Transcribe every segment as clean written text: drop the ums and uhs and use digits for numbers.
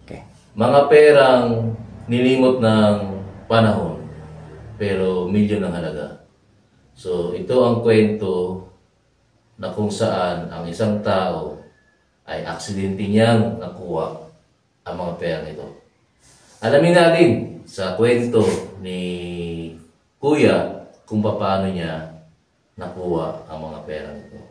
Okay. Mga perang nilimot ng panahon, pero milyon ang halaga. So, ito ang kwento na kung saan ang isang tao ay aksidente niyang nakuha ang mga pera nito. Alamin natin sa kwento ni Kuya kung paano niya nakuha ang mga pera nito.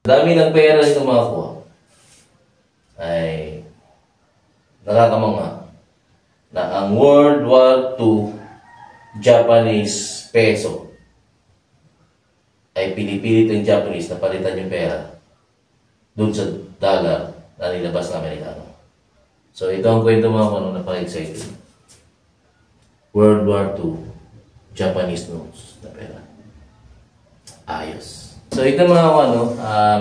Dami ng pera nito mga kuha ay nakakamangha na ang World War II Japanese peso ay pinipilit ng Japanese na palitan yung pera doon sa dollar na nilabas ng Amerikano. So ito ang kwento mga kuha napaka-exciting. World War II Japanese notes na pera. Ayos. So ito mga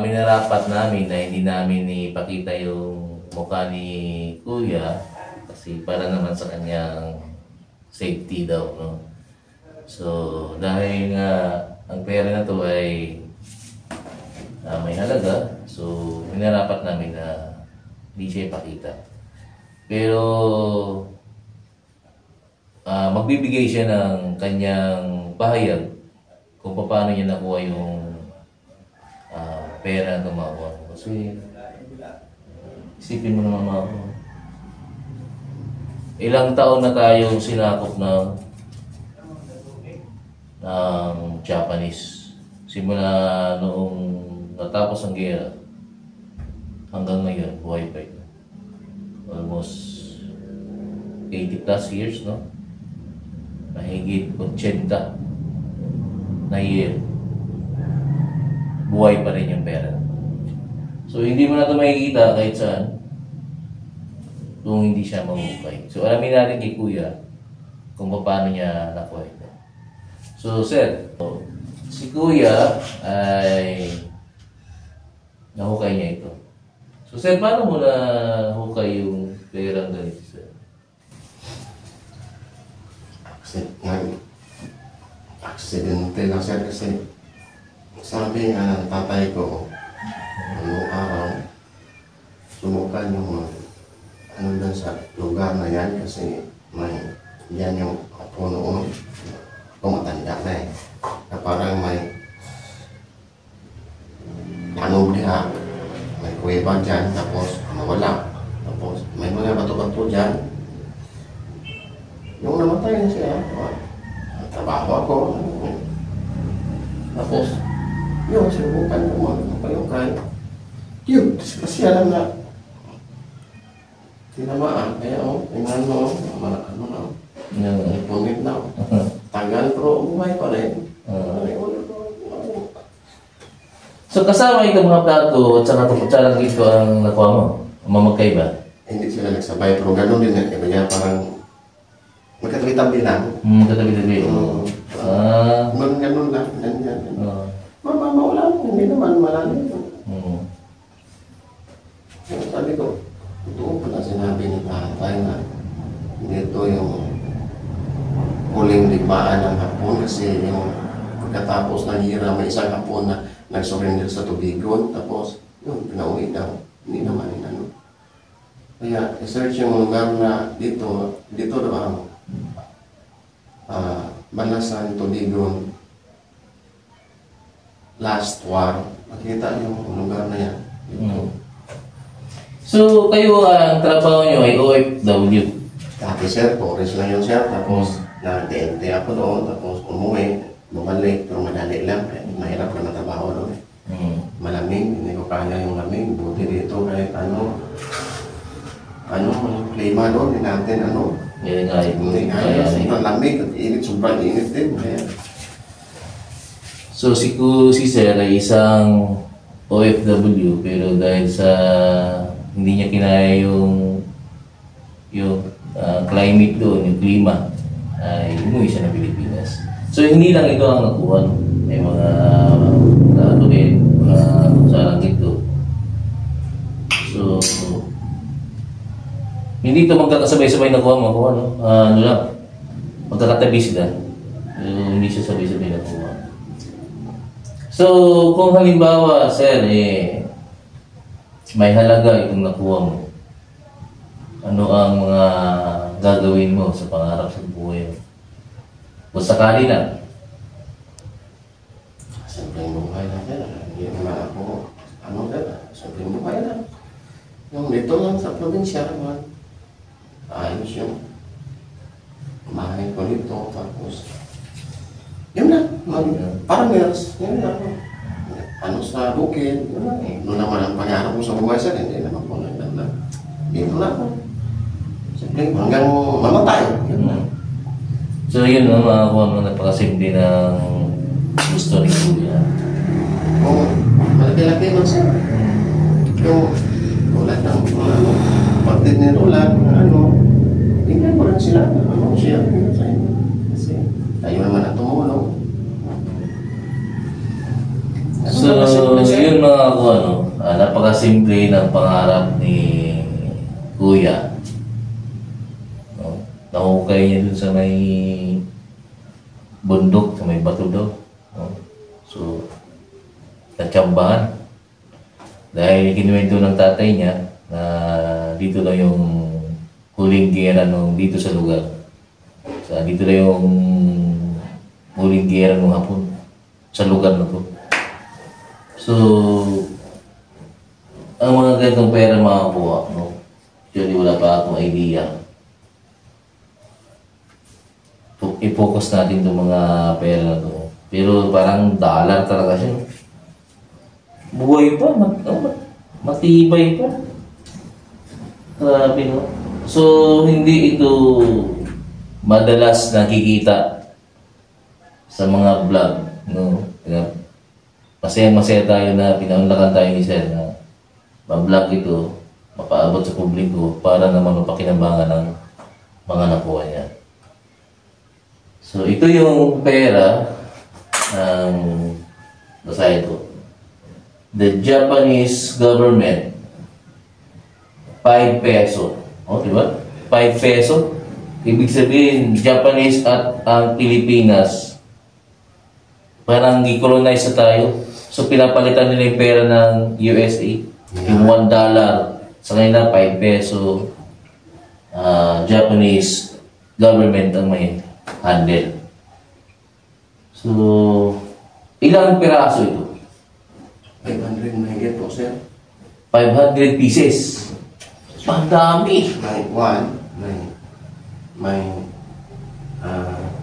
minarapat namin na hindi namin ipakita yung mukha ni Kuya kasi para naman sa kanyang safety daw, no? So dahil nga ang pera na to ay may halaga, so minarapat namin na hindi siya ipakita. Pero magbibigay siya ng kanyang pahayag kung paano niya nakuha yung pera na tumawa. Kasi isipin mo naman mga ako. Ilang taon na tayong sinakop ng Japanese. Simula noong natapos ang gera hanggang ngayon, buhay pa ito. Almost 80 plus years, no? Mahigit 80 na year. Buhay pa rin yung pera. So, hindi mo na ito makikita kahit saan kung hindi siya mahukay. So, alamin natin kay Kuya kung paano niya nakuha ito. So, sir, si Kuya ay nahukay niya ito. So, sir, paano mo nahukay yung perang ganito, sir? Aksidente lang siya kasi sabi nga ng tatay ko, anong araw, sumukan yung doon sa lugar na yan kasi may yan yung apo noon, tumatanda na eh. Na parang may diha, may kuweba dyan, tapos nawala. Tapos may mga bato-bato dyan. Yung namatay na siya, trabaho ako. Tapos, yun, sinubukan ko magpayukay. Yun, kasi alam na tinamaan. Kaya tingnan mo, pungit na. Tagal, pero buhay pa rin. So kasama itong mga plato at saka kutsara ito ang nakuha mo? Mamagkay ba? Hindi sila nagsabay, pero gano'n din. Kaya parang magkatabi-tabi lang. Magkatabi-tabi. Ganun lang. Mawala mo, hindi naman malalim. Sabi ko, ito pala sinabi ni tatay na dito yung huling digmaan ng Hapon kasi yung pagkatapos ng hira, may isang Hapon na nag-surrender sa Tubigon, tapos yun, pinauwi daw. Hindi naman Kaya, i-search yung lugar na dito daw Banasan, Tuligon, last war. Makita yung lugar na yan. Dito. So, kayo ang trabaho nyo ay OFW. Dati sir, tourist lang yun sir. Tapos, nag-TNT ako doon. Tapos, umuwi, bumalik. Pero madali lang. Mahirap na trabaho doon. Malamig, hindi ko kaya yung lamig. Buti dito kahit klima doon, hindi natin Yan nga hindi kaya. Sobrang lamig at init, sobrang init din. Kaya, So, si Sir ay isang OFW, pero dahil sa hindi niya kinaya yung climate doon, yung klima, ay umuwi siya ng Pilipinas. So, hindi lang ito ang nakuha. No? May mga din, mga sarang dito. So, hindi ito magkakasabay-sabay nakuha mo. Ano lang, magkakatabi sila. Hindi siya sabay-sabay nakuha. So, kung halimbawa, sir, may halaga itong nakuha mo, ano ang mga gagawin mo sa pangarap sa buhay mo? Kung sakali lang. simpleng buhay lang sir. Hindi naman ako, simpleng buhay lang. Yung dito lang sa probinsya, ayos yung bahay ko dito. Tapos, yun na, parang meron, yun na. Sa bukid, yun na. Doon naman ang pangarap ko sa buhay sir, hindi naman po nagdala. Dito na ako. Simpleng, hanggang mamatay. Yun na. So yun, mga kung napakasimple ng gusto rin Kuya. Kung malaki-laki lang sir. Yung tulad ng pagtid ni Roland, tingnan mo lang sila. Siya sa inyo. Kasi tayo naman ang tumulong. So, yun mga kung napakasimple ng pangarap ni Kuya. Nahukay niya dun sa may bundok, sa may bato daw. So, natsambahan. Dahil kinuwento ng tatay niya na dito lang yung huling gera dito sa lugar. So, dito lang yung huling gera ng Hapon sa lugar na to. So, ang mga ganitong pera makakuha, actually wala pa akong idea. I-focus natin itong mga pera na to. Pero parang dollar talaga siya. Buhay pa, matibay pa. Grabe, no? So, hindi ito madalas nakikita sa mga vlog, no? Masaya tayo na pinaunlakan tayo ni Sir na ma-vlog ito, mapaabot sa publiko para naman mapakinabangan ng mga nakuha niya. So, ito yung pera ng basta ito. The Japanese government, 5 peso. Diba? 5 peso. Ibig sabihin, Japanese at ang Pilipinas, parang i-colonize na tayo. So, pinapalitan nila yung pera ng USA. Yung $1. Sa kanila, 5 peso. Japanese government ang may handle. So, ilang piraso ito? 500 na higit po sir. 500 pieces. Ang dami! May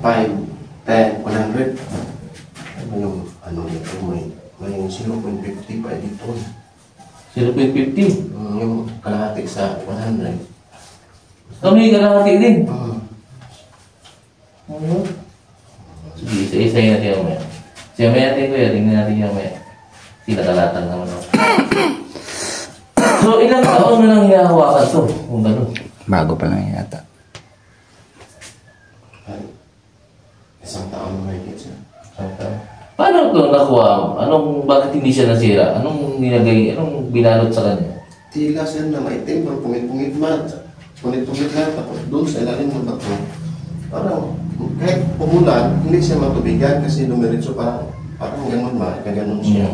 5, 10, 100. Ano dito, may 0.50 pa dito. 0.50? Yung kalahati sa 100. Kami kalahati din. Sige, isa-isayin natin yung maya. Siya maya natin kuya, tingnan natin yung maya. Sila kalatang naman ako. So, ilang taon na lang hinahawakan to? Kung gano'n. Bago pa lang yata. Isang taon na higit sir. Paano ito nakuha? Bakit hindi siya nasira? Anong binalot sa kanya? Tila sir na maitim, pero pungit-pungit man. Pungit-pungit lang, tapos doon sa ilalim ng bato. Parang kahit umulan, hindi siya matubigan kasi dumiretso parang ganun ba, kaganon siya.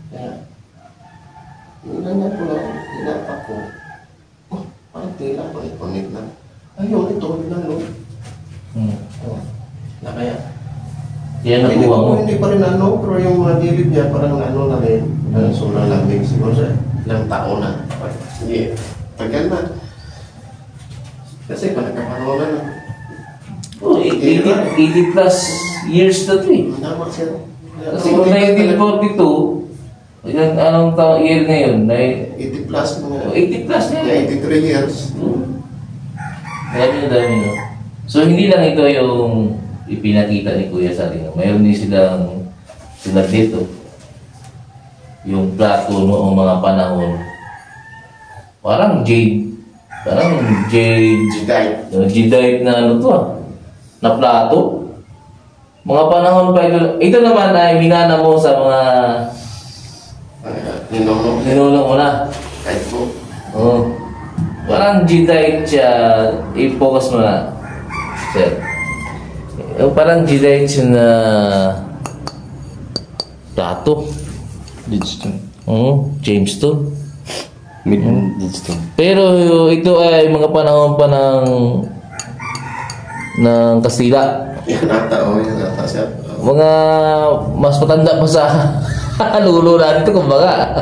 Kaya, nilanyan ko lang, inapak ko. Kastila, connect na. Ayun, ito, no? Oh, na kaya. Yan nakuha mo. Hindi pa rin ano, pero yung mga dilid niya parang ano na rin. Solar lambing siguro sa ilang taon na. Hindi, tagal na. Kasi pa nagkapanahon na. Oh, 80 plus years na ito eh. Tama siya. Kasi kung 1942, anong year na yun? 80 plus mga. 80 plus na yun. 83 years. Dami no. So hindi lang ito yung ipinakita ni Kuya Sarino. Mayroon din silang dito. Yung plato noong mga panahon. Parang jade. Jade na ano to na plato. Mga panahon pa ito. Ito naman ay minana mo sa mga ninulong mo na. Kahit po. Oo. Parang Jedi siya, i-focus mo na, sir. Parang Jedi siya na plato. Digstone. Oo, Jamestown. Digstone. Pero ito ay mga panahon pa ng Kastila. Yan ata, yan ata siya. Mga mas matanda pa sa lulo natin ito, kumbaga.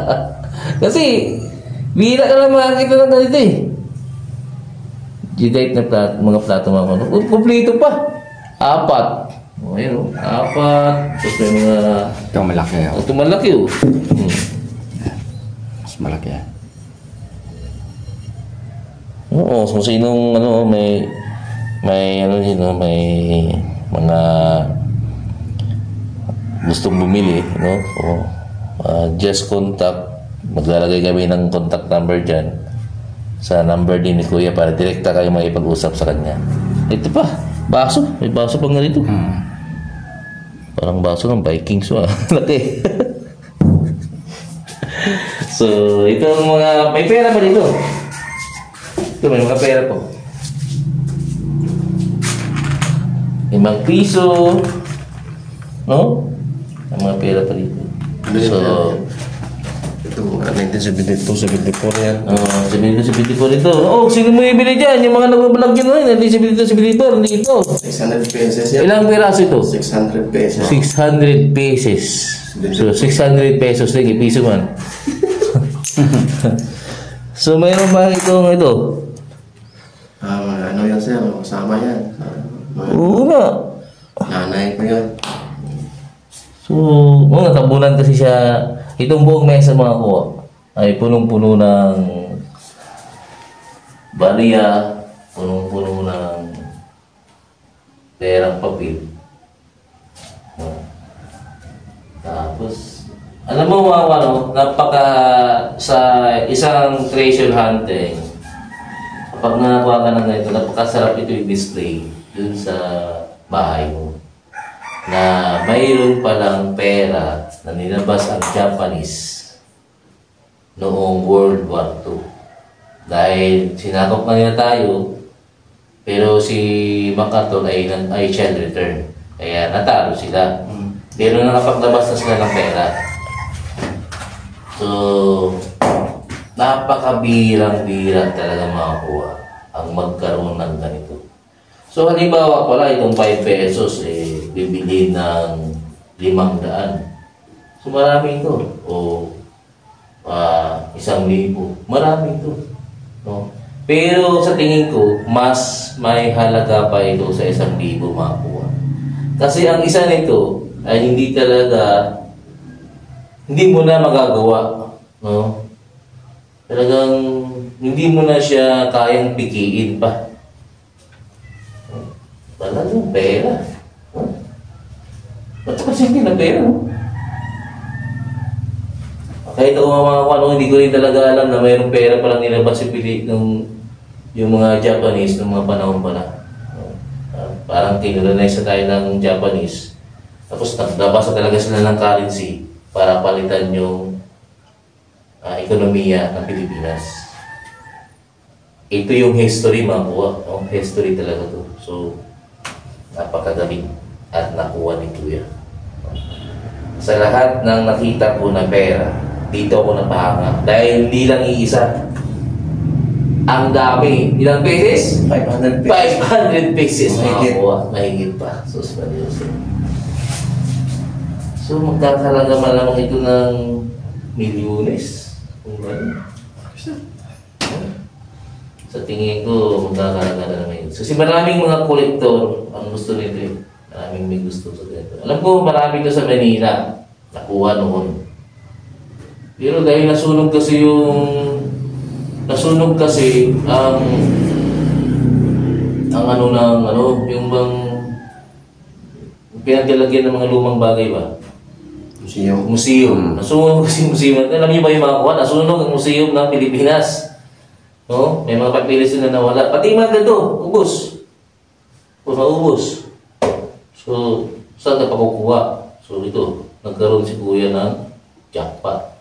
Kasi, bihira ka lang makakita ng ganito eh. Jedi na plato, mga plato mga kumplito pa. 4. O, ayun o. 4. Tapos may mga... Ito malaki. Oh. Ito malaki o. Mas malaki yan. Oo, so sinong ano, may ano yun, may mga gustong bumili, no? Just contact. Maglalagay kami ng contact number dyan sa number din ni Kuya para direkta kayo makipag-usap sa kanya. Ito pa, baso. May baso pang ganito. Parang baso ng Vikings. Laki. So, ito ang mga... May pera pa dito. Ito, may mga pera po. 5 piso. No? May mga pera pa dito. So... Ito, 1972, 74 yan. 72, 74 ito. Oh, sino mo ibili dyan? Yung mga nagbablog yun ngayon, hindi 72, 74, hindi ito. 600 pesos yan. Ilang piraso ito? 600 pesos. 600 pesos. So, 600 pesos din, piso man. So, mayroon ba ito? Ano yan sir, kasama yan. Oo nga. Nanay ko yan. So, mga tabunan kasi siya. Itong buong mesa mga kuha ay punong-puno ng bariya, punong-puno ng perang papel. Tapos, alam mo mga ano, sa isang treasure hunting, kapag nakakuha ka ng ganito, napakasarap ito i-display dun sa bahay mo. Na mayroon palang pera na nilabas ang Japanese noong World War II. Dahil sinakop na nila tayo, pero si MacArthur ay child return. Kaya natalo sila. Pero nakapaglabas na sila ng pera. So, napakabirang-birang talaga makakuha ang magkaroon ng ganito. So, halimbawa pala, itong 5 pesos, bibili ng 500. So, marami ito. O, 1,000. Marami ito. No? Pero sa tingin ko, mas may halaga pa ito sa 1,000 makuha. Kasi ang isa nito ay hindi mo na magagawa. No? Talagang hindi mo na siya kayang pikiin pa. Talagang pera. Ba't kasi hindi na pera? Kahit ako hindi ko rin talaga alam na mayroong pera palang nilabas yung mga Japanese ng mga panahon pala. Parang kinulonize tayo ng Japanese. Tapos naglabas talaga sila ng currency para palitan yung ekonomiya ng Pilipinas. Ito yung history makuha. History talaga to. So, napakagaling at nakuha ni Kuya. Sa lahat ng nakita ko na pera, dito ako napahanga. Dahil hindi lang iisa. Ang dami. Ilang pesos? 500 pesos. 500 pesos. Mahigit. Mahigit pa. Sus, seryoso. So, magkakalaga malamang ito ng milyones. Kung ba? Sa tingin ko, magkakalaga na naman yun. Kasi maraming mga kolektor ang gusto nito eh. Maraming may gusto sa ganito. Alam ko, marami ito sa Manila. Nakuha noon. Pero dahil nasunog kasi ang yung bang pinaglalagyan ng mga lumang bagay ba? Museum. Nasunog kasi museum. Alam niyo ba yung mga kuha? Nasunog ang museum ng Pilipinas. No? May mga papilis na nawala. Pati mga ganito, ubos. O maubos. So, saan ka pakukuha? So, ito, nagkaroon si Kuya ng jackpot.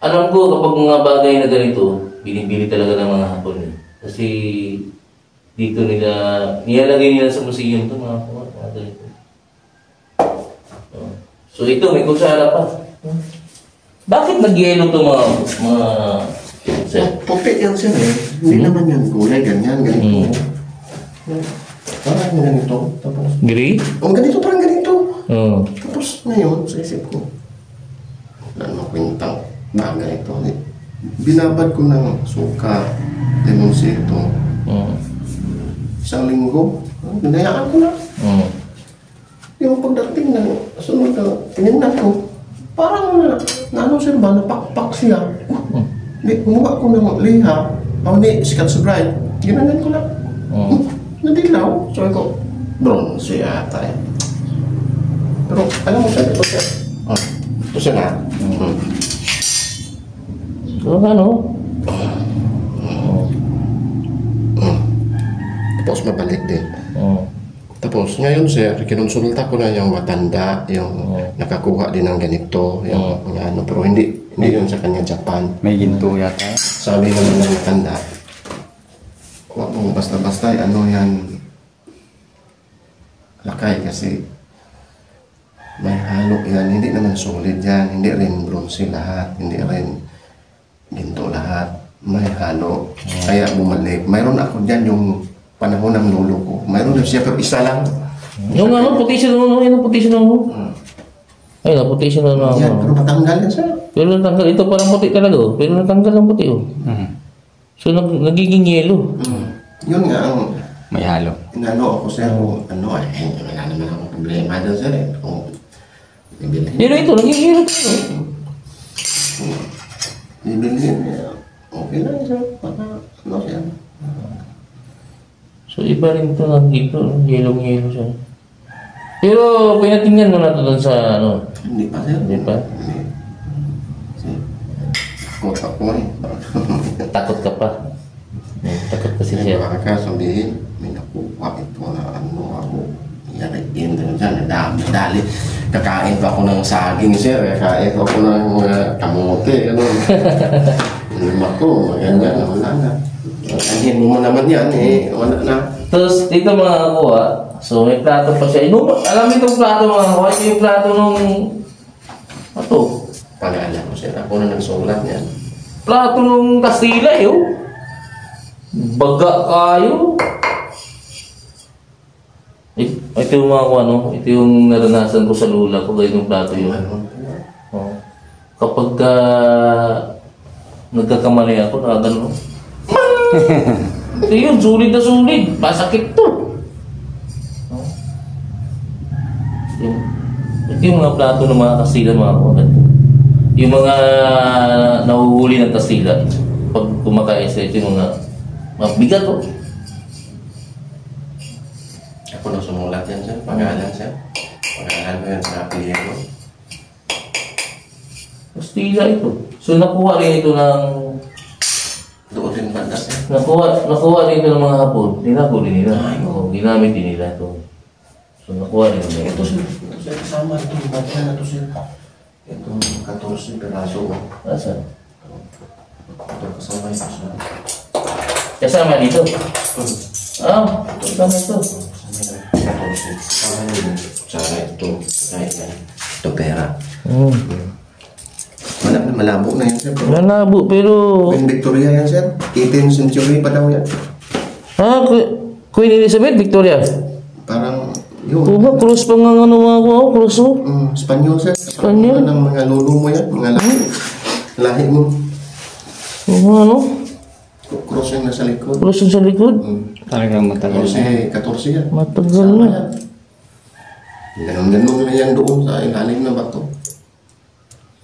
Alam ko, kapag mga bagay na ganito, binibili talaga ng mga Hapon eh. Kasi, dito nilalagay nila sa museum ito, mga ganito. So, ito, may kutsara pa. Bakit nag-yelo ito mga sir? Puti yan sir eh. Hindi naman yan kulay, ganyan, ganito. Parang ganito. Tapos, Gray? ganito, parang ganito. Oo. Tapos ngayon, sa isip ko, wala naman kwentang bagay ito. Binabad ko ng suka, lemonsito, isang linggo. Binayaan ko na. Yung pagdating ng sunod na tinignan ko, parang sir ba, napakpak siya. Kumuha ko ng liha, Scotch Brite, ginanan ko lang. Nadilaw. Sabi ko, bronze yata eh. Pero alam mo sir, ito siya. Ito siya na. So, ano? Tapos mabalik din. Tapos ngayon sir, kinonsulta ko na yung matanda, yung nakakuha din ng ganito, yung ano, pero hindi yun sa kanya Japan. May ginto yata. Sabi naman ng matanda, huwag mong basta-basta, ano yan, lakay kasi may halo yan, hindi naman solid yan, hindi rin bronze lahat, hindi rin ginto lahat, may halo. Kaya bumalik. Mayroon ako dyan yung panahon ng lolo ko. Mayroon na siya, pero isa lang. Yung puti siya naman, yung puti siya naman. Ay, puti siya naman. Yan, pero matanggal yan sir. Pero natanggal, ito parang puti talaga oh. Pero natanggal ang puti oh. So, nagiging yelo. Yun nga ang May halo. inano ako sir, kung wala naman akong problema doon sir eh. Kung bibilhin. Pero ito, nagiging yelo talaga. Bibilhin niya. Okay lang sir. Baka siya. So, iba rin ito dito, yellow siya. Pero, pinatingnan mo na ito doon sa Hindi pa sir. Hindi pa? Takot ako eh. Takot ka pa. Takot kasi siya. Baka sabihin, may nakuha ito na ako. Yariin din dyan, nadali. Kakain pa ako ng saging sir, kakain pa ako ng kamote, Lima ko, maganda, wala na. Anhin mo naman yan eh, wala na. Tapos, dito mga kuha, so may plato pa siya. Alam mo itong plato mga kuha, ito yung plato nung Pag-aala ko sir, ako na nagsulat niyan. plato nung Kastila eh, oh. Baga kayo. Ito yung mga kuha, ito yung naranasan ko sa lula ko, ganyan yung plato yun. Oh. Kapag nagkakamali ako, nakagano. Ito yun, sulit na sulit. Masakit to. Oh. Ito yung mga plato ng mga Kastila, mga kuha. Yung mga nahuhuli ng Kastila, pag kumakain sila, ito yung mga mabigat to. Ako na sumulat yan sir, pag-aalan sir. Pag-aalan ko yan sa apelyido ko. Kastila ito. So nakuha rin ito ng... Doon rin banda sir. Nakuha rin ito ng mga Hapon. Tinago rin nila. Oo, ginamit din nila ito. So nakuha rin nila. Ito sir, kasama ito, banda na ito sir. Ito, 14 peraso. Asan? Ito, kasama ito sir. Kasama dito? Kasama ito. Kasama yun. Sana ito, kahit na. Ito pera. Malabo na yan, sir. Nalabo, pero... Queen Victoria yan, sir. 18th century pa daw yan. Ah, Queen Elizabeth, Victoria. Parang, yun. Oo, cross pa nga ano mga ko, cross mo. Espanyol, sir. Espanyol? Ng mga lolo mo yan, mga lahi mo. Oo, ano? Cross yung nasa likod. Cross yung sa likod. Talagang matagal na. 14 yan. Matagal na. Ganun-ganun na yan doon sa ilalim na bato.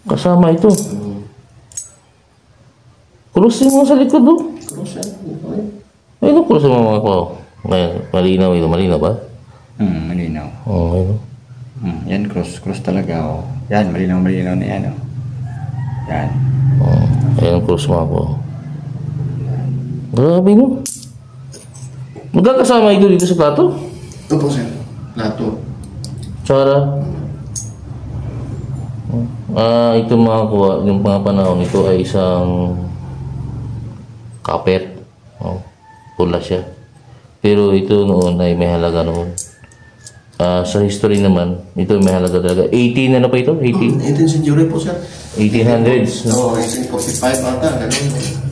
Kasama ito. Cross yung mga sa likod, oh. Cross yan. Ay, no, cross yung mga ko. Ngayon, malinaw ito. Malinaw ba? Malinaw. Oo, ayun. Yan, cross talaga, oh. Yan, malinaw na yan, oh. Yan. Oo, ayan ang cross mga ko. Grabe, no? Magkakasama ito dito sa plato? Ito po, sir. Lato. Tsara. Ito mga kuha, yung mga panahon, ito ay isang kapet. Oh, pula siya. Pero ito noon ay may halaga noon. Sa history naman, ito may halaga talaga. 18 ano pa ito? 18? 18th century po, sir. 1800s. No? Oo, 1845 ata. Ganun.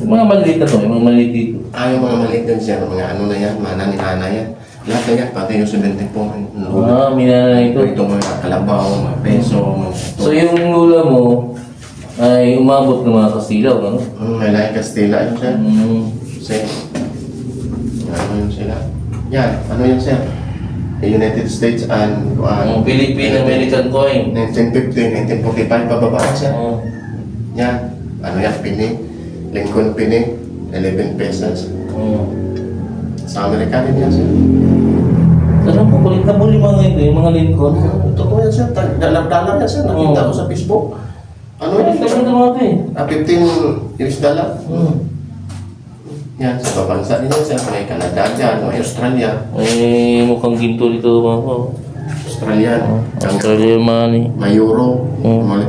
Yung mga maliit na to, yung mga maliit dito. Yung mga maliit din, sir. Mga ano na yan, mana ni Ana yan. Lahat na yan, pati yung 74. Minana ito. Itong mga kalabaw, mga peso, mga So yung lula mo ay umabot ng mga Kastilaw, ano? may lahi Kastila yun, sir. Sir. Ano yun sila? Yan, ano yun, sir? The United States and Philippine-American coin. 1950, 1945 pababa, sir. Yan, ano yan, pini. Lincoln pini, 11 pesos. Sa Amerika rin yan, sir. Alam ko, kulit na muli mga ito, yung mga Lincoln. Ito po yan, sir. Dalar-dalar yan, sir. Nakita ko sa Facebook. Ano yan? Kulit na mga ito eh. 15 US dollar. Yan, sa babansa din yan, sir. May Canada dyan, may Australia. Eh, mukhang ginto dito mga ko. Australian. Australian money. May Euro.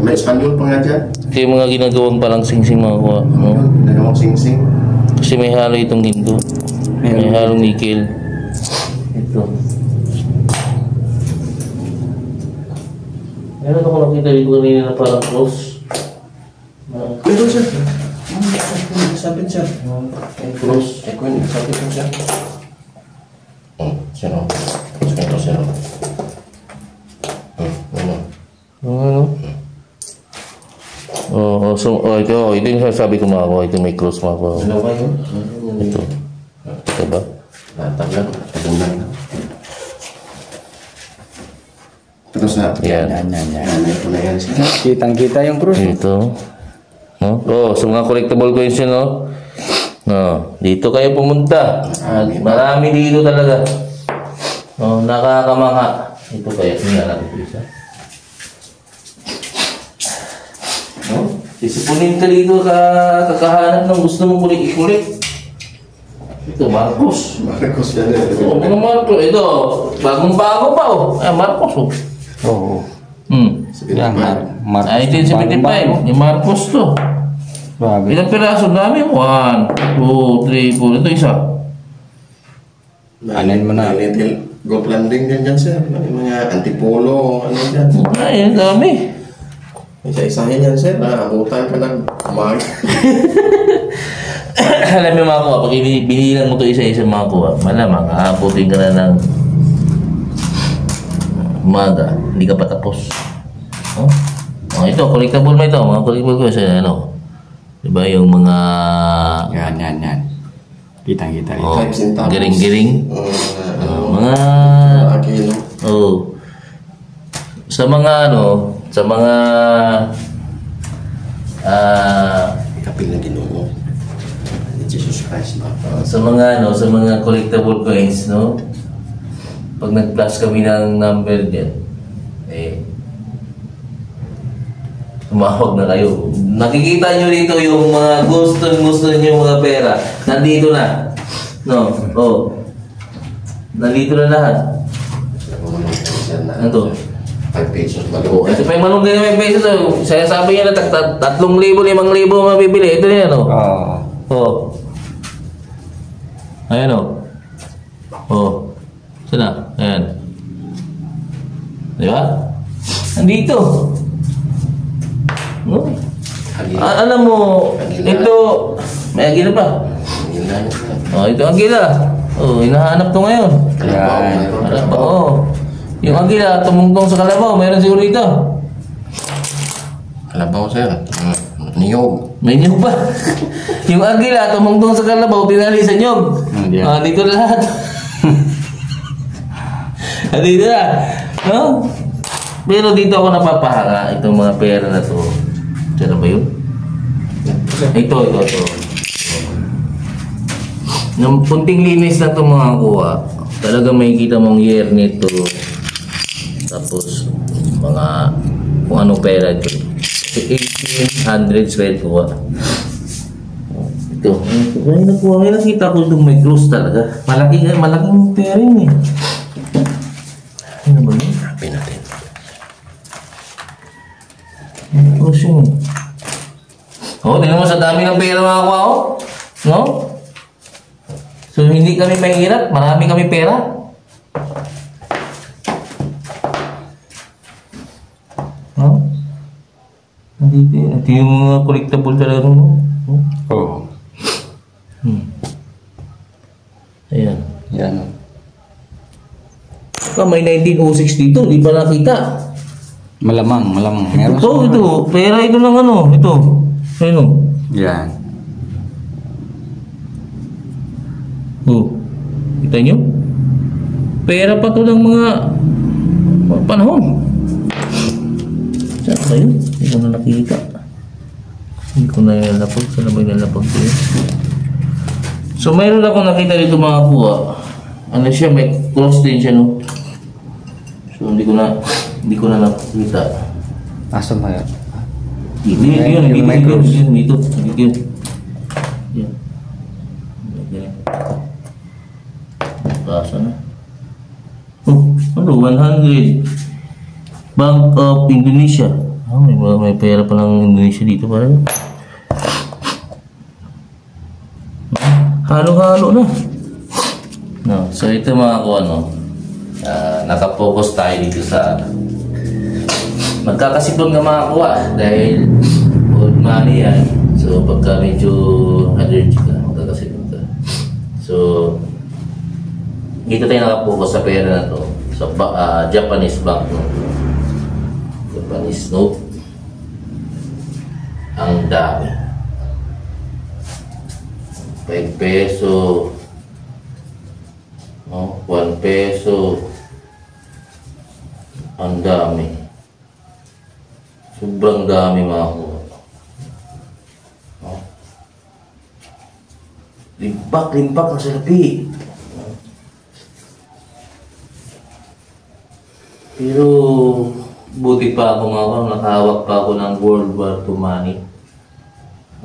May Espanyol pa nga dyan. Ito yung mga ginagawang palang sing-sing mga ko. Ano yun? Nagawang sing-sing. Kasi may halo itong ginto. May halong nickel. Ito. Meron ako nakita dito kanina na parang cross. Meron, sir. Sabi siya. Cross. Sabi ko siya. Sir. Ito, sir. Ano? Ito yung sasabi ko mga ko. Ito may cross mga ko. Dalawa yun. Ito. Ito ba? Latag lang. Tagunan lang. Ito sa... Yan. Ito na yan, sir. Kitang-kita yung cross. Ito. No? Sa mga collectible coins yun, no? No, dito kayo pumunta. At marami dito talaga. No, nakakamangha. Ito kayo. Tingnan natin ito isa. No? Sisipunin ka dito kakahanap ng gusto mong kulit-kulit. Ito, Marcos. Marcos yan. Oo, mga Marcos. Ito, bagong-bago pa, oh. Marcos, oh. Oo. Yan, Marcos. 1975. Yung Marcos to. Grabe. Ilang piraso? Dami. 1, 2, 3, 4. Ito isa. Anin mo na. May little gold landing din dyan, sir. May mga antipolo, ano dyan. Ay, ang dami. Isa-isahin yan, sir. Abutan ka ng mag. Alam mo mga kuha, pag binilang mo ito isa-isa mga kuha, malamang aabutin ka na ng umaga, hindi ka pa tapos. Ito, collectible ba ito? Mga collectible ko sa ano? Diba yung mga... Yan. Kitang-kita rin. Giring-giring. Mga... Akilo. Sa mga ano, sa mga... Kapil na Ginoo. Jesus Christ ba? Sa mga ano, sa mga collectible coins, no? Pag nag-plus kami ng number diyan, tumawag na kayo. Nakikita nyo dito yung mga gusto nyo mga pera. Nandito na. No? Nandito na lahat. Ano to? 5 pesos ba? Ito pa yung malunggay na may pesos. Saya sabi niya na 3,000, 5,000 mabibili. Ito na yan, Ayan, Saan na? Ayan. Di ba? Nandito. No? Agila. Alam mo, Agila. ito, may agila pa. Agila yun, sir. Oh, ito agila. Oh, hinahanap to ngayon. Kalabaw, Yan. mayroon. Kalabaw, oh. Yung agila, tumungtong sa kalabaw, mayroon siguro dito. Kalabaw, sir. Niyog. May niyog pa. Yung agila, tumungtong sa kalabaw, tinali sa niyog. Diyan. Ah, dito na lahat. Dito na. No? Pero dito ako napapahanga, itong mga pera na to. Saan ba yun? Ito. Nung punting linis na itong mga kuha, talaga may kita mong year nito. Tapos, mga kung anong pera ito. 1800s red kuha. Ito. May nakuha. May nakita ko itong may close talaga. Malaking pera yun eh. Ano ba yun? Happy natin. Close yun eh. Oh, tingnan mo sa dami ng pera mga kuha ko. No? So, hindi kami mahirap. Marami kami pera. No? Ito yung mga collectible talaga. No? Oo. Ayan. Yan. May 1906 dito. Di pa nakita. Malamang. Meron Ito. Pera ito ng ano. Ito. Ayun o. Yan. Oh. Kita nyo? Pera pa to ng mga panahon. Saan ba yun? Hindi ko na nakita. Hindi ko na nalapag. Saan ba yung nalapag ko yun? So mayroon ako nakita dito mga kuha. Ano siya? May cross din siya no? So hindi ko na nakita. Asa ba yan? Dito. Yan. Basa na. Oh, ano? 100. Bank of Indonesia. Ah, may pera pa ng Indonesia dito pare. Halo-halo na. No, so ito mga ko ano. Nakapokus tayo dito sa magkakasipon ng mga kuha dahil old money yan. So pagka medyo allergic ka, magkakasipon ka. So dito tayo nakapokus sa pera na to sa Japanese bank note. Japanese note. Ang dami. 5 peso. No? 1 peso. Ang dami. Sobrang dami mga kuha. No? Limpak ang salapi. Pero buti pa ako mga kuha, nakahawak pa ako ng World War II money.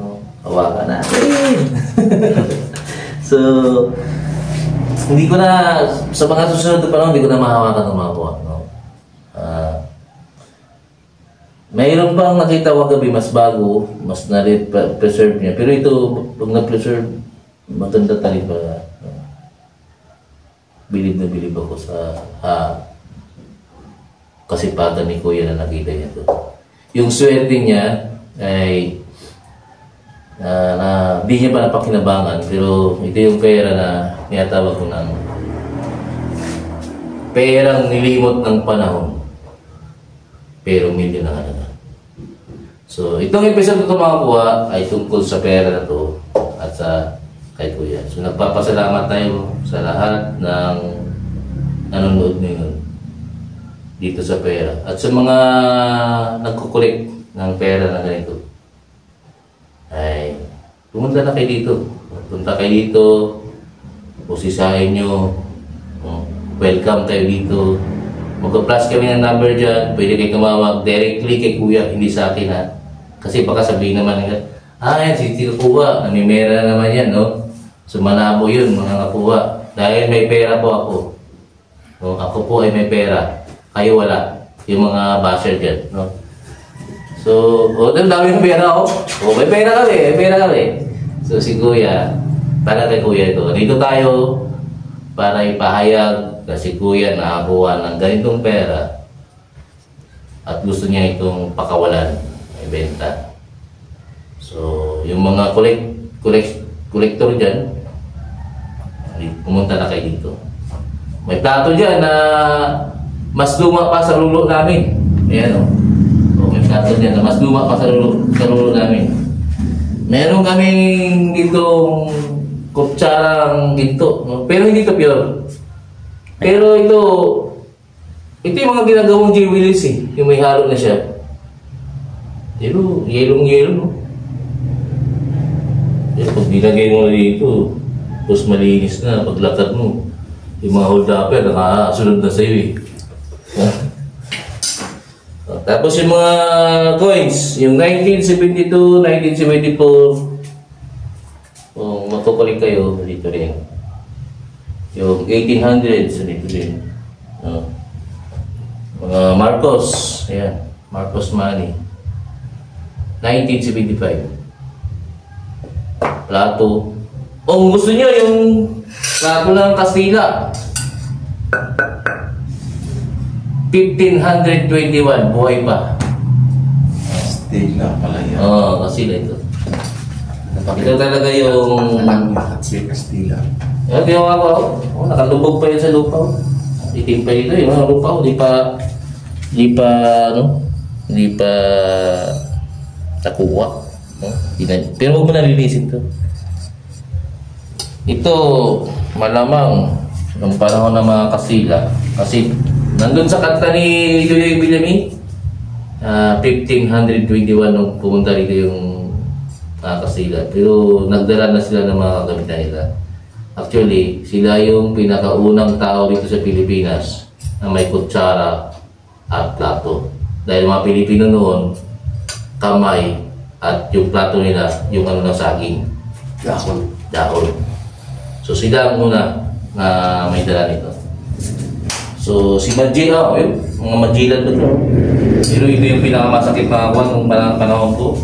No? Hawakan natin. So, hindi ko na, sa mga susunod na panahon, hindi ko na mahawakan ng mga kuha. No? Mayroon pang nakita ko gabi mas bago, mas na-preserve niya. Pero ito, pag na-preserve, maganda talaga. Bilib na bilib ako sa kasipatan ni Kuya na nakita niya ito. Yung swerte niya ay di niya pa napakinabangan, pero ito yung pera na niyatawag ko ng perang nilimot ng panahon. Pero milyon na halaga. So, itong episode na ito mga kuha ay tungkol sa pera na ito at sa kay Kuya. So, nagpapasalamat tayo sa lahat ng nanonood ngayon dito sa pera. At sa mga nagkukulik ng pera na ganito, ay pumunta na kayo dito. Punta kayo dito, pusisahin nyo, welcome kayo dito. Mag-plus kami ng number dyan, pwede kayo tumawag directly kay Kuya, hindi sa akin ha. Kasi baka sabihin naman nila, yan si Kuya, namimera naman yan, no? So malabo yun, mga kakuha. Dahil may pera po ako. No, ako po ay may pera. Kayo wala. Yung mga basher dyan, no? So, dami yung pera ako. May pera kami. So si Kuya, para kay Kuya ito. Dito tayo para ipahayag na si Kuya nakakuha ng ganitong pera at gusto niya itong pakawalan. benta. So, yung mga collector dyan, pumunta na kayo dito. May plato dyan na mas luma pa sa lulo namin. Ayan o. So, may plato dyan na mas luma pa sa lulo namin. Meron kaming ditong kutsarang ginto. No? Pero hindi ito pure. Pero ito yung mga ginagawang jewelries eh. Yung may halo na siya. Pero, yelong-yelo, no? Pero pag nilagay mo na dito, tapos malinis na, paglakad mo, yung mga hold-upper, nakasunod na sa'yo eh. Tapos yung mga coins, yung 1972, 1974, kung matukolik kayo, dito rin. Yung 1800s, dito rin. Mga Marcos, ayan, Marcos money. 1975. Plato. Kung gusto nyo yung plato ng Kastila, 1521, buhay pa. Stella pala yan. Oo, Kastila ito. Ito talaga yung... Lahat si Castilla. Ito yung ako, nakalubog pa yun sa lupa. Itim pa dito, yung lupa, hindi pa nakuha. Pero huwag mo nalilisin to. Ito, malamang, ng panahon ng mga Kastila, kasi nandun sa kanta ni Yoyoy Villami, 1521 nung pumunta rito yung Kastila. Pero nagdala na sila ng mga kagamitan nila. Actually, sila yung pinakaunang tao dito sa Pilipinas na may kutsara at plato. Dahil mga Pilipino noon, kamay at yung plato nila, yung ano ng saging. Dahon. So sila ang una na may dala nito. So si Madji, mga Madjilan ba ito? Pero ito yung pinakamasakit na akuan nung panahon ko.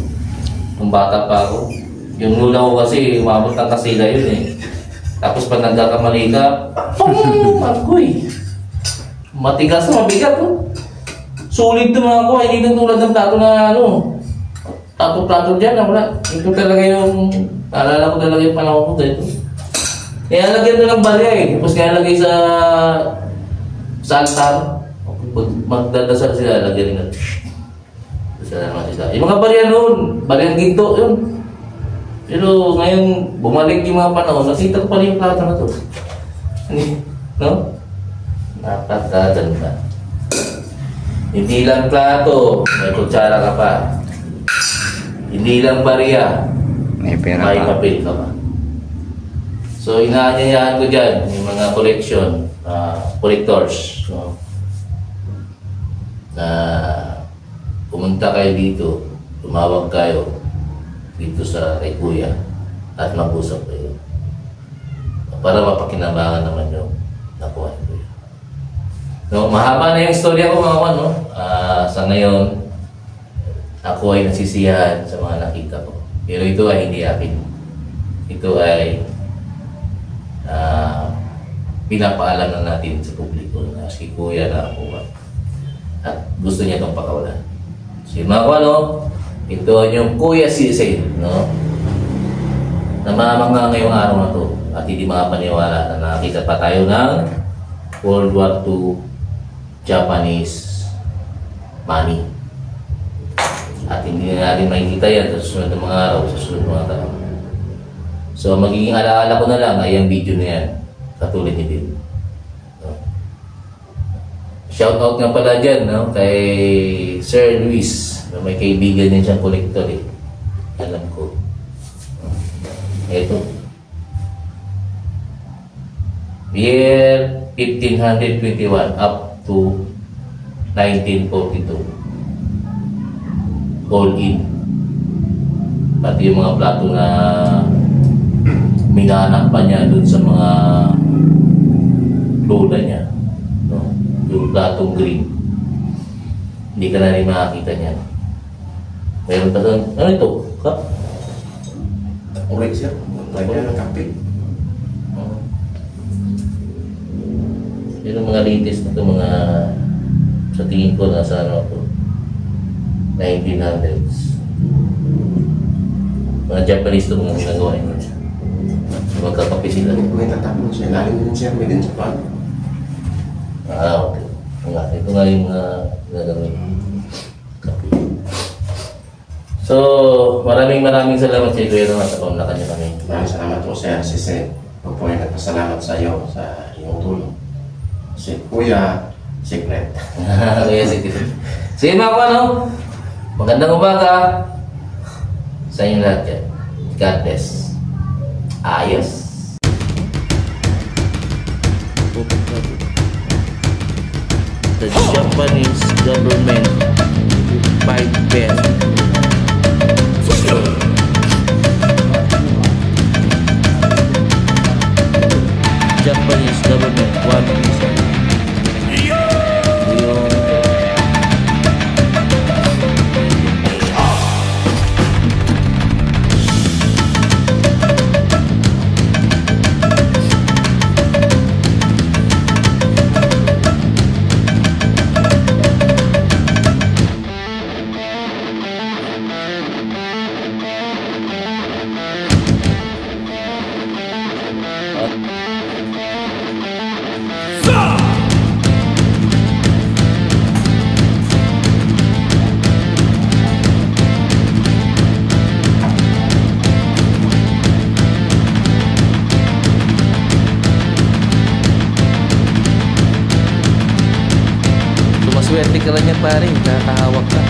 Nung bata pa ako. Yung lula ko kasi, umabot ng Kastila yun eh. Tapos pag nagkakamali ka, agoy! Matigas na, mabigat oh. Sulit ito mga ako, hindi nang tulad ng plato na plato dyan, wala. Ito talaga yung, naalala ko talaga yung panahon ko dito. Kaya lagyan ito ng barya eh. Tapos kaya lagay sa altar. Pag magdadasal sila, lagyan nila. Dasal naman sila. Yung mga barya noon, baryang ginto yun. Pero ngayon, bumalik yung mga panahon, nakita ko pa rin yung plato na to. No? Napakaganda. Hindi lang plato, may kutsara ka pa. Hindi lang barya, May pera may pa. papel ka pa. So, inaanyayahan ko dyan, yung mga collectors, no? Na pumunta kayo dito, tumawag kayo dito sa kay Kuya at mag-usap kayo para mapakinabangan naman yung nakuha ni Kuya. No, mahaba na yung istorya ko mga no? Sa ngayon, ako ay nasisiyahan sa mga nakita ko. Pero ito ay hindi akin. Ito ay pinapaalam na natin sa publiko na si Kuya na nakuha. At gusto niya itong pakawalan. Si mga no? Ito yung Kuya Sisay, no? Namamangha ngayong araw na to at hindi makapaniwala na nakakita pa tayo ng World War II Japanese money. At hindi na natin makikita yan sa susunod ng mga araw, sa susunod ng mga taon. So magiging alaala ko na lang ay ang video na yan, katulad ni Bill. No? Shoutout nga pala dyan, no? Kay Sir Luis. May kaibigan din siyang collector eh. Alam ko. Ito. Year 1521 up to 1942. All in. Pati yung mga plato na minanak pa niya dun sa mga lola niya. No? Yung platong green. Hindi ka na rin makakita niya. Meron pa doon. Ano ito? Cup? Orange yan. Lagyan ng kape. Yung mga latest na ito, mga sa tingin ko nasa ano ito, 1900s. Mga Japanese to mga ginagawa yun. Magkakape sila. May tatapon siya. Lalim din siya. May din sa pag. Okay. Ito nga yung gagawin. Kape. So, maraming salamat sa Kuya naman sa pamlakan niyo kami. Maraming salamat po Sir Sise. Ako po ay nagpasalamat sa iyo sa iyong tulong. Si Kuya, secret. Kaya sige. Sige mga ano? Magandang umaga sa inyo lahat yan. God bless. Ayos. The Japanese government 5 pesos. Japanese government 1 peso. Yung sumaswerte ka lang yan pare, nakakahawak ka.